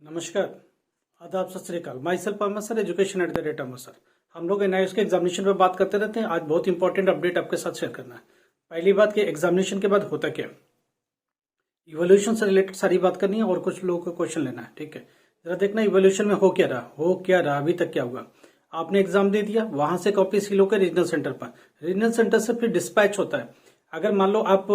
नमस्कार, आदाब, Sat Shri Akal. Myself Ahmad sir, education at the rate Ahmad sir. हम लोग एनआईएस के एग्जामिनेशन पे बात करते रहते हैं। आज बहुत इंपॉर्टेंट अपडेट आपके साथ शेयर करना है। पहली बात कि एग्जामिनेशन के बाद होता क्या, इवोल्यूशन से रिलेटेड सारी बात करनी है और कुछ लोगों को क्वेश्चन लेना है। ठीक है, जरा देखना इवोल्यूशन में हो क्या रहा, अभी तक क्या हुआ। आपने एग्जाम दे दिया, वहां से कॉपी सील होकर रीजनल सेंटर पर, रीजनल सेंटर से फिर डिस्पैच होता है। अगर मान लो आप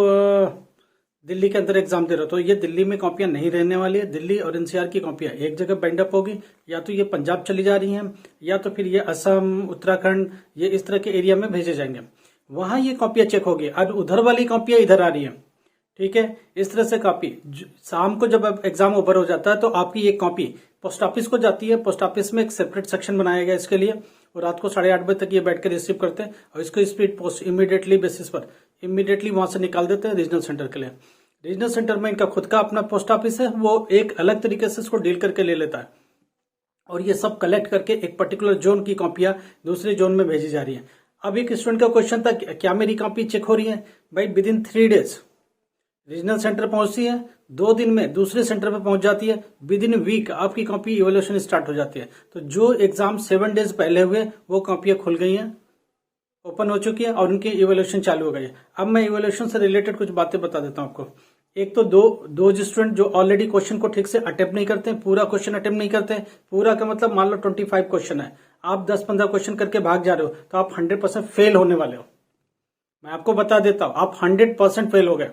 दिल्ली के अंदर एग्जाम दे रहे हो तो ये दिल्ली में कॉपियां नहीं रहने वाली है। दिल्ली और एनसीआर की कॉपियां एक जगह बाइंड अप होगी, या तो ये पंजाब चली जा रही हैं, या तो फिर ये असम, उत्तराखंड, ये इस तरह के एरिया में भेजे जाएंगे। वहां ये कॉपियां चेक होगी, अब उधर वाली कॉपियां इधर आ रही है। ठीक है, इस तरह से कॉपी शाम को जब एग्जाम ओवर हो जाता है तो आपकी ये कॉपी पोस्ट ऑफिस को जाती है। पोस्ट ऑफिस में एक सेपरेट सेक्शन बनाया गया इसके लिए, और रात को 8:30 बजे तक ये बैठ कर रिसीव करते हैं और इसको स्पीड पोस्ट इमीडिएटली बेसिस पर इमीडिएटली वहां से निकाल देते हैं रीजनल सेंटर के लिए। रीजनल सेंटर में इनका खुद का अपना पोस्ट ऑफिस है, वो एक अलग तरीके से इसको डील करके ले लेता है, और ये सब कलेक्ट करके एक पर्टिकुलर जोन की कॉपियां दूसरे जोन में भेजी जा रही है। अब एक स्टूडेंट का क्वेश्चन था, क्या मेरी कॉपी चेक हो रही है? भाई, with in 3 days regional centre पहुंचती है, 2 दिन में दूसरे सेंटर पे पहुंच जाती है, विद इन वीक आपकी कॉपी इवोल्यूशन स्टार्ट हो जाती है। तो जो एग्जाम 7 डेज पहले हुए वो कॉपियां खुल गई हैं, ओपन हो चुकी है और उनकी इवोल्यूशन चालू हो गई है। अब मैं इवोल्यूशन से रिलेटेड कुछ बातें बता देता हूं आपको। एक तो दो स्टूडेंट जो ऑलरेडी क्वेश्चन को ठीक से अटेम्प्ट नहीं करते हैं, पूरा क्वेश्चन अटेम्प्ट नहीं करते हैं। पूरा का मतलब मान लो 25 क्वेश्चन है, आप 10-15 क्वेश्चन करके भाग जा रहे हो तो आप 100% फेल होने वाले हो। मैं आपको बता देता हूं, आप 100% फेल हो गए।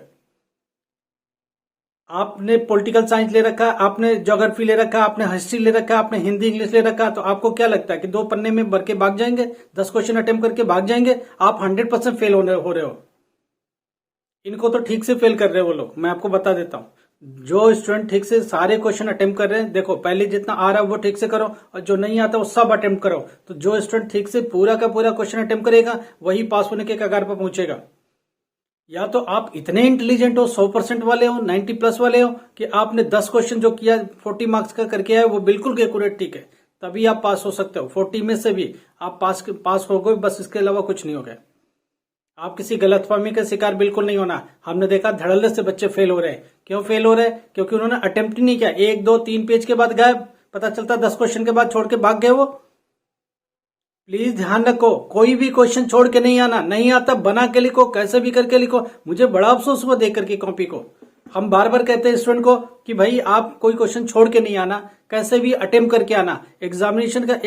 आपने पॉलिटिकल साइंस ले रखा, आपने ज्योग्राफी ले रखा, आपने हिस्ट्री ले रखा, आपने हिंदी इंग्लिश ले रखा, तो आपको क्या लगता है कि 2 पन्ने में भर के भाग जाएंगे, 10 क्वेश्चन अटेम्प्ट करके भाग जाएंगे? आप 100% फेल हो रहे हो। इनको तो ठीक से फेल कर रहे हैं वो लोग। मैं आपको बता देता हूं, जो स्टूडेंट ठीक से सारे क्वेश्चन अटेम्प्ट कर रहे हैं, देखो पहले जितना आ रहा है वो ठीक से करो, और जो नहीं आता वो सब अटेम्प्ट करो। तो जो स्टूडेंट ठीक से पूरा का पूरा क्वेश्चन अटेम्प्ट करेगा वही पास होने के कगार पर पहुंचेगा। या तो आप इतने इंटेलिजेंट हो, 100% वाले हो, 90+ वाले हो, कि आपने 10 क्वेश्चन जो किया 40 मार्क्स का करके आए वो बिल्कुल एक्यूरेट ठीक है, तभी आप पास हो सकते हो। 40 में से भी आप पास हो गए, बस इसके अलावा कुछ नहीं हो गया। आप किसी गलतफहमी का शिकार बिल्कुल नहीं होना। हमने देखा धड़ल्ले से बच्चे फेल हो रहे हैं। क्यों फेल हो रहे हैं? क्योंकि उन्होंने अटेम्प्ट ही नहीं किया। 1, 2, 3 पेज के बाद गायब, पता चलता 10 क्वेश्चन के बाद छोड़ के भाग गए वो। प्लीज ध्यान रखो, कोई भी क्वेश्चन छोड़ के नहीं आना। नहीं आता बना के लिखो, कैसे भी करके लिखो। मुझे बड़ा अफसोस हुआ देख करके कॉपी को। हम बार बार कहते हैं स्टूडेंट को कि भाई आप कोई क्वेश्चन छोड़ के नहीं आना, कैसे भी अटेम्प्ट करके आना। एग्जामिनेशन का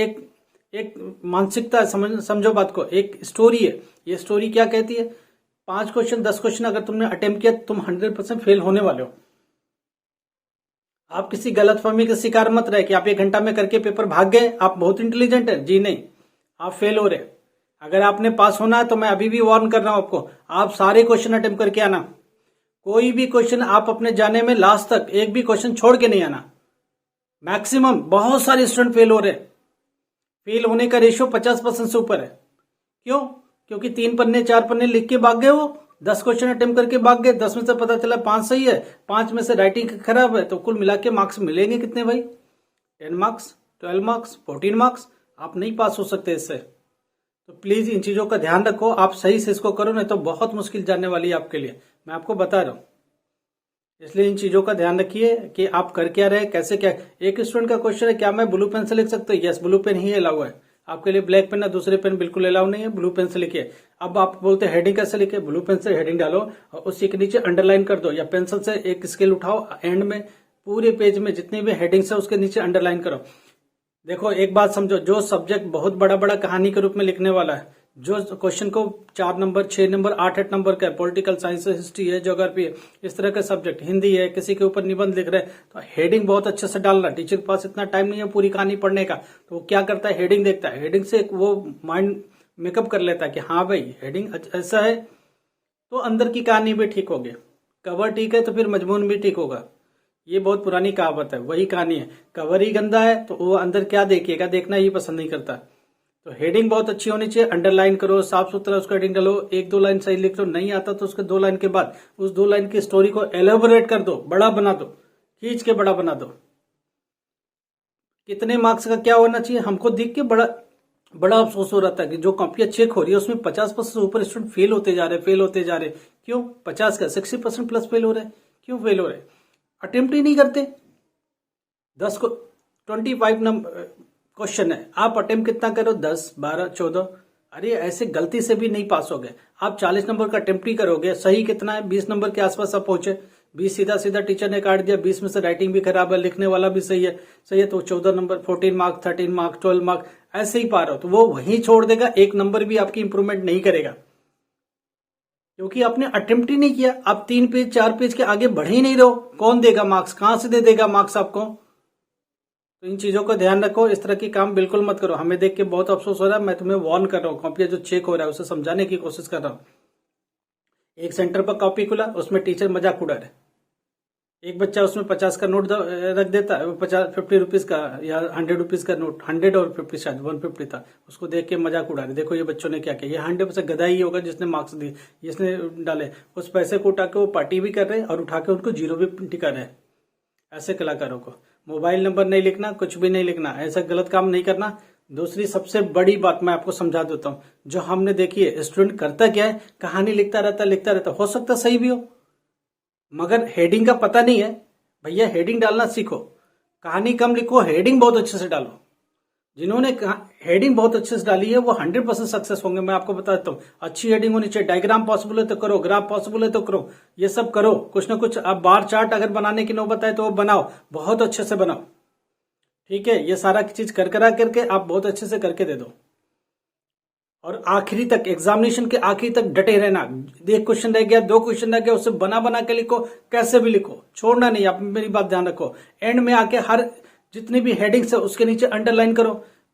एक मानसिकता समझो बात को, एक स्टोरी है। ये स्टोरी क्या कहती है? 5 क्वेश्चन 10 क्वेश्चन अगर तुमने अटेम्प्ट किया तुम 100% फेल होने वाले हो। आप किसी गलतफहमी के शिकार मत रहे कि आप 1 घंटा में करके पेपर भाग गए, आप बहुत इंटेलिजेंट है। जी नहीं, आप फेल हो रहे। अगर आपने पास होना है तो मैं अभी भी वार्न कर रहा हूं आपको, आप सारे क्वेश्चन अटेम्प्ट करके आना। कोई भी क्वेश्चन आप अपने जाने में लास्ट तक एक भी क्वेश्चन छोड़ के नहीं आना। मैक्सिमम बहुत सारे स्टूडेंट फेल हो रहे। फेल होने का रेशियो 50% से ऊपर है। क्यों? क्योंकि 3 पन्ने 4 पन्ने लिख के भाग गए वो, 10 क्वेश्चन अटेम्प्ट करके भाग गए। 10 में से पता चला 5 सही है, 5 में से राइटिंग खराब है, तो कुल मिला के मार्क्स मिलेंगे कितने भाई? 10 मार्क्स, 12 मार्क्स, 14 मार्क्स। आप नहीं पास हो सकते इससे। तो प्लीज इन चीजों का ध्यान रखो, आप सही से इसको करो, नहीं तो बहुत मुश्किल जाने वाली है आपके लिए। मैं आपको बता रहा हूं, इसलिए इन चीजों का ध्यान रखिए कि आप कर क्या रहे, कैसे क्या। एक स्टूडेंट का क्वेश्चन है, क्या मैं ब्लू पेन से लिख सकता हूँ? यस, ब्लू पेन ही अलाउ है आपके लिए। ब्लैक पेन या दूसरे पेन बिल्कुल अलाउ नहीं है। ब्लू पेन से लिखिए। अब आप बोलते हैं हेडिंग कैसे लिखे? ब्लू पेन से हेडिंग डालो और उसी के नीचे अंडरलाइन कर दो, या पेंसिल से एक स्केल उठाओ, एंड में पूरे पेज में जितनी भी हेडिंग्स है उसके नीचे अंडरलाइन करो। देखो एक बात समझो, जो सब्जेक्ट बहुत बड़ा बड़ा कहानी के रूप में लिखने वाला है, जो क्वेश्चन को 4 नंबर 6 नंबर 8 नंबर का, पॉलिटिकल साइंस है, हिस्ट्री है, ज्योग्राफी है, इस तरह का सब्जेक्ट, हिंदी है, किसी के ऊपर निबंध लिख रहे हैं, तो हेडिंग बहुत अच्छे से डालना। टीचर के पास इतना टाइम नहीं है पूरी कहानी पढ़ने का, तो वो क्या करता है, हेडिंग देखता है। हेडिंग से वो माइंड मेकअप कर लेता है कि हाँ भाई हेडिंग ऐसा है तो अंदर की कहानी भी ठीक होगी। कवर ठीक है तो फिर मजमून भी ठीक होगा। ये बहुत पुरानी कहावत है, वही कहानी है। कवर ही गंदा है तो वो अंदर क्या देखिएगा, देखना ही पसंद नहीं करता। तो हेडिंग बहुत अच्छी होनी चाहिए, अंडरलाइन करो, साफ सुथरा उसका हेडिंग डालो, 1-2 लाइन सही लिख लो। नहीं आता तो उसके 2 लाइन के बाद उस 2 लाइन की स्टोरी को एलेबोरेट कर दो, बड़ा बना दो, खींच के बड़ा बना दो। कितने मार्क्स का क्या होना चाहिए, हमको देख के बड़ा अफसोस हो रहा था कि जो कॉपियां चेक हो रही है उसमें 50% से ऊपर स्टूडेंट फेल होते जा रहे। क्यों? 50 का 60% प्लस फेल हो रहे। क्यों फेल हो रहे? अटेम्प्ट ही नहीं करते। 10 को 25 नंबर क्वेश्चन है, आप अटेम्प्ट कितना करो 10, 12, 14। अरे ऐसे गलती से भी नहीं पास हो गए। आप 40 नंबर का अटेम्प्ट ही करोगे, सही कितना है 20 नंबर के आसपास आप पहुंचे। 20 सीधा सीधा टीचर ने काट दिया, 20 में से राइटिंग भी खराब है, लिखने वाला भी सही है तो 14 नंबर, 14 मार्क, 13 मार्क, 12 मार्क ऐसे ही पार हो, तो वो वहीं छोड़ देगा, एक नंबर भी आपकी इंप्रूवमेंट नहीं करेगा, क्योंकि आपने अटेम्प्ट ही नहीं किया। आप 3 पेज 4 पेज के आगे बढ़ ही नहीं रहो, कौन देगा मार्क्स, कहां से दे देगा मार्क्स आपको। तो इन चीजों को ध्यान रखो, इस तरह की काम बिल्कुल मत करो। हमें देख के बहुत अफसोस हो रहा है, मैं तुम्हें वार्न कर रहा हूँ, कॉपी जो चेक हो रहा है उसे समझाने की कोशिश कर रहा हूँ। एक सेंटर पर कॉपी खुला, उसमें टीचर मजाक उड़ा रहे, एक बच्चा उसमें 50 का नोट रख देता है, 50 रुपीज का या 100 रुपीज का नोट, 100 और 50 शायद 150 था, उसको देख के मजाक उड़ा रहे, देखो ये बच्चों ने क्या किया। ये 100% गधा ही होगा जिसने मार्क्स दिए, जिसने डाले। उस पैसे को उठा के वो पार्टी भी कर रहे हैं और उठा के उनको जीरो भी टिका रहे हैं। ऐसे कलाकारों को मोबाइल नंबर नहीं लिखना, कुछ भी नहीं लिखना, ऐसा गलत काम नहीं करना। दूसरी सबसे बड़ी बात मैं आपको समझा देता हूँ, जो हमने देखी है, स्टूडेंट करता क्या है, कहानी लिखता रहता, हो सकता सही भी हो, मगर हेडिंग का पता नहीं है। भैया हेडिंग डालना सीखो, कहानी कम लिखो, हेडिंग बहुत अच्छे से डालो। जिन्होंने हेडिंग बहुत अच्छे से डाली है वो 100% सक्सेस होंगे, मैं आपको बता देता हूँ। अच्छी हेडिंग होनी चाहिए, डायग्राम पॉसिबल है तो करो, ग्राफ पॉसिबल है तो करो, ये सब करो, कुछ ना कुछ। आप बार चार्ट अगर बनाने की नौबत आए तो वो बनाओ, बहुत अच्छे से बनाओ, ठीक है। ये सारा चीज करा करके आप बहुत अच्छे से करके दे दो, और आखिरी तक, एग्जामिनेशन के आखिरी तक डटे रहना। एक क्वेश्चन रह गया, 2 क्वेश्चन रह गया, उसे बना के लिखो, कैसे भी लिखो, छोड़ना नहीं। आप मेरी बात ध्यान रखो, एंड में आके हर जितनी भी हेडिंग्स है उसके नीचे अंडरलाइन करो,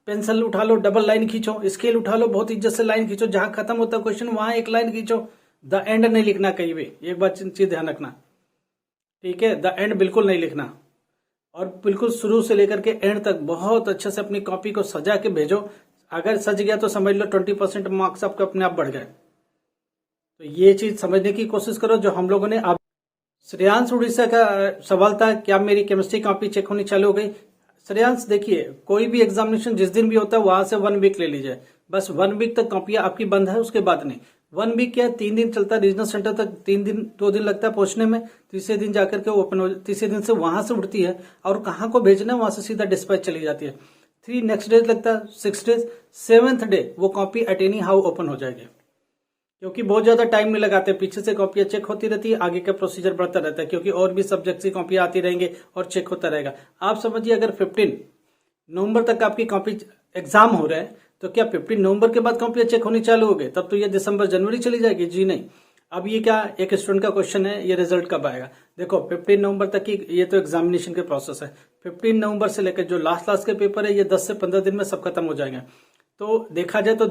पेंसिल उठा लो, डबल लाइन खींचो, स्केल उठा लो, बहुत इज्जत से लाइन खींचो, जहां खत्म होता है क्वेश्चन वहां एक लाइन खींचो। द एंड नहीं लिखना कहीं भी, एक बात चीज ध्यान रखना, ठीक है। द एंड बिल्कुल नहीं लिखना, और बिल्कुल शुरू से लेकर के एंड तक बहुत अच्छे से अपनी कॉपी को सजा के भेजो। अगर सज गया तो समझ लो 20% मार्क्स आपके अपने आप बढ़ गए। तो ये चीज समझने की कोशिश करो जो हम लोगों ने। अब श्रेयांश उड़ीसा का सवाल था, क्या मेरी केमिस्ट्री कॉपी चेक होनी चालू हो गई। श्रेयांश देखिए, कोई भी एग्जामिनेशन जिस दिन भी होता है वहां से 1 वीक ले लीजिए, बस 1 वीक तक कॉपियां आपकी बंद है, उसके बाद नहीं। 1 वीक क्या 3 दिन चलता है, रीजनल सेंटर तक 2 दिन लगता है पहुंचने में, तीसरे दिन जाकर के ओपन हो, तीसरे दिन से वहां से उठती है, और कहाँ को भेजना है वहां से सीधा डिस्पैच चली जाती है। 3 नेक्स्ट डे लगता है, 6 डेज, 7th डे वो copy at any how open हो जाएगी, क्योंकि बहुत ज्यादा टाइम नहीं लगाते, पीछे से कॉपियां चेक होती रहती है, आगे का प्रोसीजर बढ़ता रहता है, क्योंकि और भी सब्जेक्ट की कॉपियां आती रहेंगे और चेक होता रहेगा। आप समझिए अगर 15 नवंबर तक आपकी कॉपी एग्जाम हो रहा है, तो क्या 15 नवंबर के बाद कॉपियां चेक होनी चालू हो गई, तब तो ये दिसंबर जनवरी चली जाएगी। जी नहीं। अब ये क्या, एक स्टूडेंट का क्वेश्चन है, ये रिजल्ट कब आएगा। देखो 15 नवंबर तक की ये तो एग्जामिनेशन के प्रोसेस है, 15 नवंबर से लेकर जो लास्ट के पेपर है, ये 10 से 15 दिन में सब खत्म हो जाएंगे। तो देखा जाए तो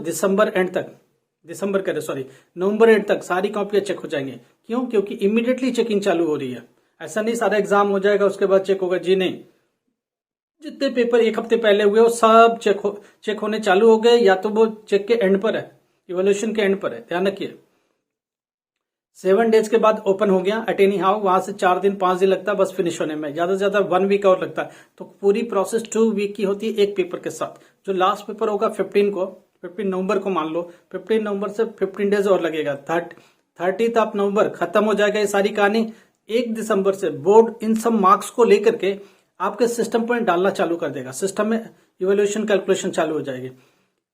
नवंबर एंड तक सारी कॉपियां चेक हो जाएंगी। क्यों? क्योंकि इमीडिएटली चेकिंग चालू हो रही है। ऐसा नहीं सारा एग्जाम हो जाएगा उसके बाद चेक होगा, जी नहीं। जितने पेपर 1 हफ्ते पहले हुए वो सब चेक होने चालू हो गए, या तो वो चेक के एंड पर है, इवोल्यूशन के एंड पर है, ध्यान रखिए। 7 डेज के बाद ओपन हो गया एट एनी हाउ, वहां से 4 दिन 5 दिन लगता है बस फिनिश होने में, ज्यादा से ज्यादा 1 वीक और लगता है। तो पूरी प्रोसेस 2 वीक की होती है एक पेपर के साथ। जो लास्ट पेपर होगा 15 नवंबर को मान लो, 15 नवंबर से 15 डेज और लगेगा, 30 ऑफ नवंबर खत्म हो जाएगा ये सारी कहानी। 1 दिसंबर से बोर्ड इन सब मार्क्स को लेकर के आपके सिस्टम पर डालना चालू कर देगा, सिस्टम में इवोल्यूशन कैलकुलेशन चालू हो जाएगी,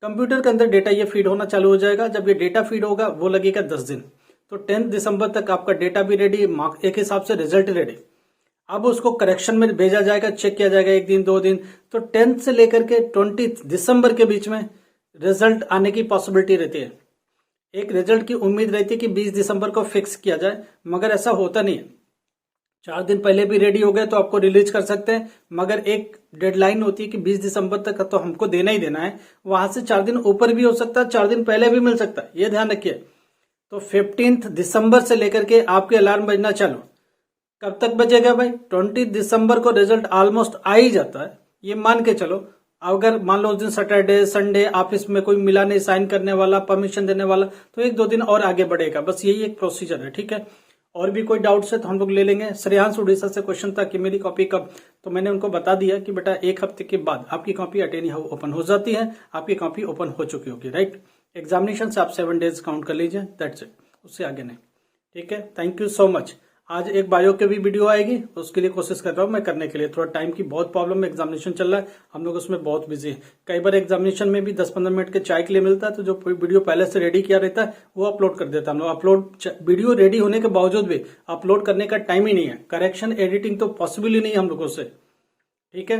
कंप्यूटर के अंदर डेटा ये फीड होना चालू हो जाएगा। जब ये डेटा फीड होगा वो लगेगा 10 दिन, तो 10 दिसंबर तक आपका डेटा भी रेडी, मार्क एक हिसाब से रिजल्ट रेडी। अब उसको करेक्शन में भेजा जाएगा, चेक किया जाएगा 1 दिन 2 दिन, तो 10 से लेकर के 20 दिसंबर के बीच में रिजल्ट आने की पॉसिबिलिटी रहती है। एक रिजल्ट की उम्मीद रहती है कि 20 दिसंबर को फिक्स किया जाए, मगर ऐसा होता नहीं है। 4 दिन पहले भी रेडी हो गए तो आपको रिलीज कर सकते हैं, मगर एक डेडलाइन होती है कि 20 दिसंबर तक तो हमको देना ही देना है। वहां से 4 दिन ऊपर भी हो सकता है, 4 दिन पहले भी मिल सकता है, ये ध्यान रखिए। तो 15 दिसंबर से लेकर के आपके अलार्म बजना चालू, कब तक बजेगा भाई? 20 दिसंबर को रिजल्ट ऑलमोस्ट आ ही जाता है, ये मान के चलो। अगर मान लो उस दिन सैटरडे संडे ऑफिस में कोई मिला नहीं, साइन करने वाला, परमिशन देने वाला, तो 1-2 दिन और आगे बढ़ेगा, बस यही एक प्रोसीजर है, ठीक है। और भी कोई डाउट्स है तो हम लोग ले लेंगे। श्रेयांश उड़ीसा से क्वेश्चन था कि मेरी कॉपी कब, तो मैंने उनको बता दिया कि बेटा 1 हफ्ते के बाद आपकी copy at any how open हो जाती है, आपकी कॉपी ओपन हो चुकी होगी, राइट। एग्जामिनेशन से आप 7 डेज काउंट कर लीजिए, दैट्स इट, उससे आगे नहीं, ठीक है। Thank you so much. आज एक बायो की भी वीडियो आएगी, उसके लिए कोशिश कर रहा हूँ मैं करने के लिए। थोड़ा टाइम की बहुत प्रॉब्लम है, एग्जामिनेशन चल रहा है, हम लोग उसमें बहुत बिजी है। कई बार एग्जामिनेशन में भी 10-15 मिनट के चाय के लिए मिलता है, तो जो वीडियो पहले से रेडी किया रहता है वो अपलोड कर देता हम लोग। वीडियो रेडी होने के बावजूद भी अपलोड करने का टाइम ही नहीं है। करेक्शन एडिटिंग तो पॉसिबल ही नहीं है हम लोगों से। ठीक है,